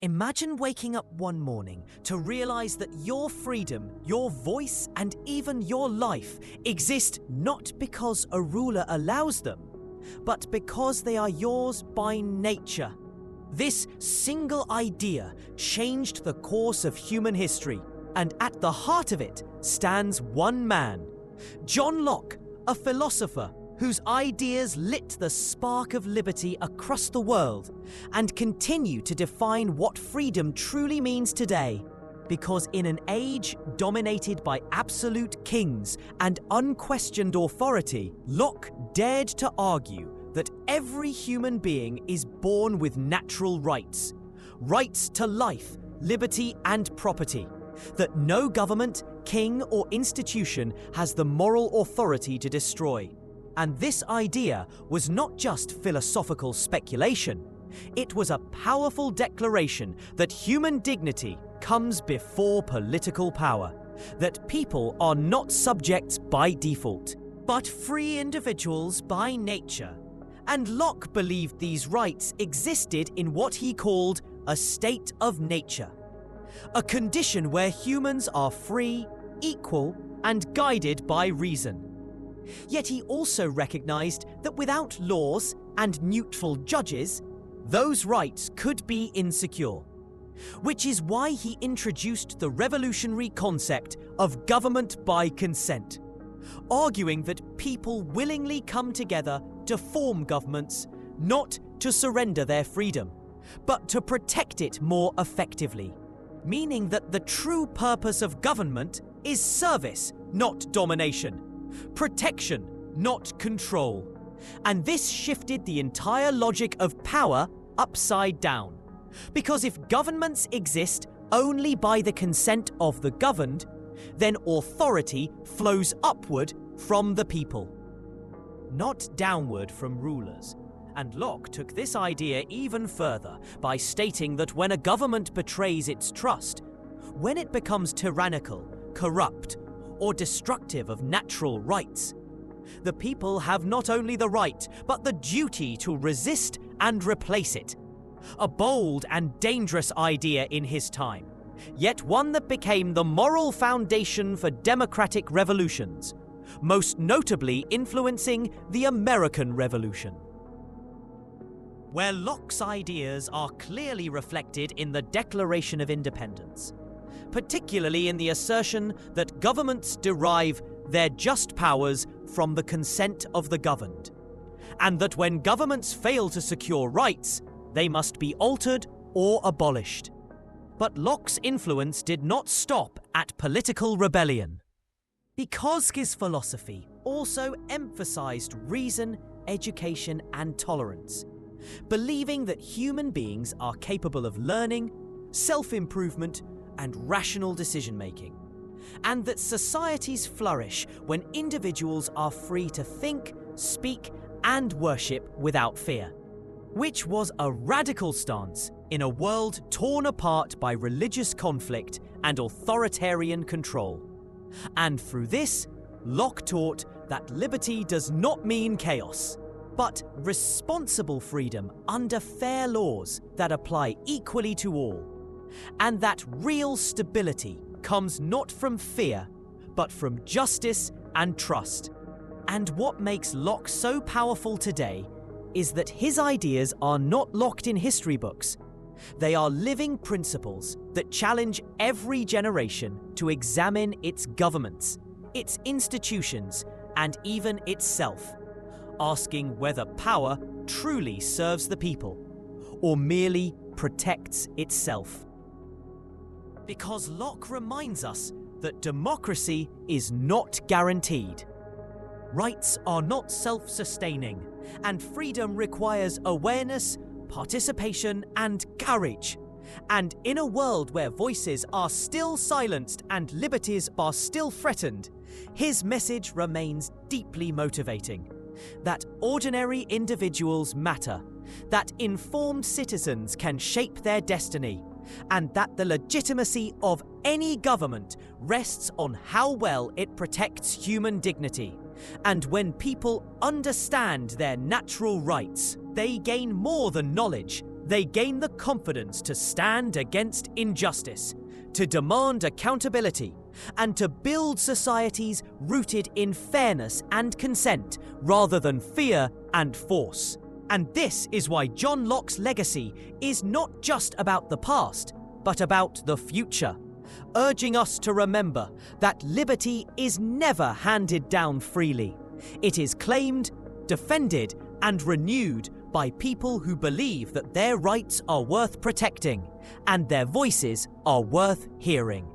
Imagine waking up one morning to realize that your freedom, your voice, and even your life exist not because a ruler allows them, but because they are yours by nature. This single idea changed the course of human history, and at the heart of it stands one man, John Locke, a philosopher whose ideas lit the spark of liberty across the world and continue to define what freedom truly means today. Because in an age dominated by absolute kings and unquestioned authority, Locke dared to argue that every human being is born with natural rights, rights to life, liberty, and property, that no government, king, or institution has the moral authority to destroy. And this idea was not just philosophical speculation. It was a powerful declaration that human dignity comes before political power, that people are not subjects by default, but free individuals by nature. And Locke believed these rights existed in what he called a state of nature, a condition where humans are free, equal, and guided by reason. Yet he also recognized that without laws and neutral judges, those rights could be insecure, which is why he introduced the revolutionary concept of government by consent, arguing that people willingly come together to form governments, not to surrender their freedom, but to protect it more effectively, meaning that the true purpose of government is service, not domination, protection, not control. And this shifted the entire logic of power upside down. Because if governments exist only by the consent of the governed, then authority flows upward from the people, not downward from rulers. And Locke took this idea even further by stating that when a government betrays its trust, when it becomes tyrannical, corrupt, or destructive of natural rights, the people have not only the right, but the duty to resist and replace it. A bold and dangerous idea in his time, yet one that became the moral foundation for democratic revolutions, most notably influencing the American Revolution. Where Locke's ideas are clearly reflected in the Declaration of Independence, particularly in the assertion that governments derive their just powers from the consent of the governed, and that when governments fail to secure rights, they must be altered or abolished. But Locke's influence did not stop at political rebellion, because his philosophy also emphasized reason, education, and tolerance, believing that human beings are capable of learning, self-improvement, and rational decision-making, and that societies flourish when individuals are free to think, speak, and worship without fear, which was a radical stance in a world torn apart by religious conflict and authoritarian control. And through this, Locke taught that liberty does not mean chaos, but responsible freedom under fair laws that apply equally to all, and that real stability comes not from fear, but from justice and trust. And what makes Locke so powerful today is that his ideas are not locked in history books. They are living principles that challenge every generation to examine its governments, its institutions, and even itself, asking whether power truly serves the people or merely protects itself. Because Locke reminds us that democracy is not guaranteed. Rights are not self-sustaining, and freedom requires awareness, participation, and courage. And in a world where voices are still silenced and liberties are still threatened, his message remains deeply motivating. That ordinary individuals matter, that informed citizens can shape their destiny, and that the legitimacy of any government rests on how well it protects human dignity. And when people understand their natural rights, they gain more than knowledge, they gain the confidence to stand against injustice, to demand accountability, and to build societies rooted in fairness and consent rather than fear and force. And this is why John Locke's legacy is not just about the past, but about the future, urging us to remember that liberty is never handed down freely. It is claimed, defended, and renewed by people who believe that their rights are worth protecting and their voices are worth hearing.